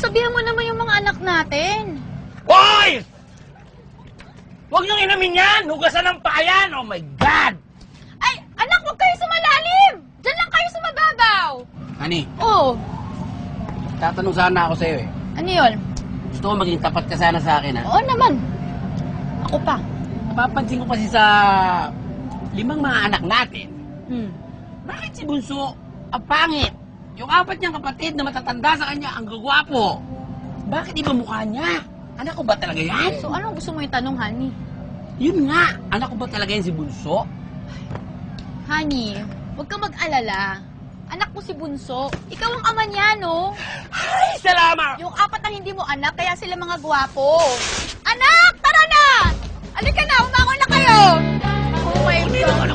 pagsabihan mo naman yung mga anak natin. Hoy! Huwag niyong inamin yan! Hugasan ng payan! Oh my God! Ay, anak, huwag kayo sumalalim! Diyan lang kayo sa mababaw! Ani, Oo, tatanong sana ako sa'yo eh. ano yun? Gusto ko maging tapat ka sana sa akin ha. Oo naman. Ako pa. Napapansin ko kasi sa 5 mga anak natin, bakit si Bunso ang pangit? Yung 4 niyang kapatid na matatanda sa kanya, ang gagwapo. Bakit iba mukha niya? Anak ko ba talaga yan? So, anong gusto mo yung tanong, Honey? Yun nga, anak ko ba talaga yan si Bunso? Honey, huwag kang mag-alala. Anak mo si Bunso. Ikaw ang ama niya, no? Ay, salamat! Yung 4 na hindi mo anak, kaya sila mga gwapo. Anak, tara na! Halika na, umangon na kayo! Oh my God,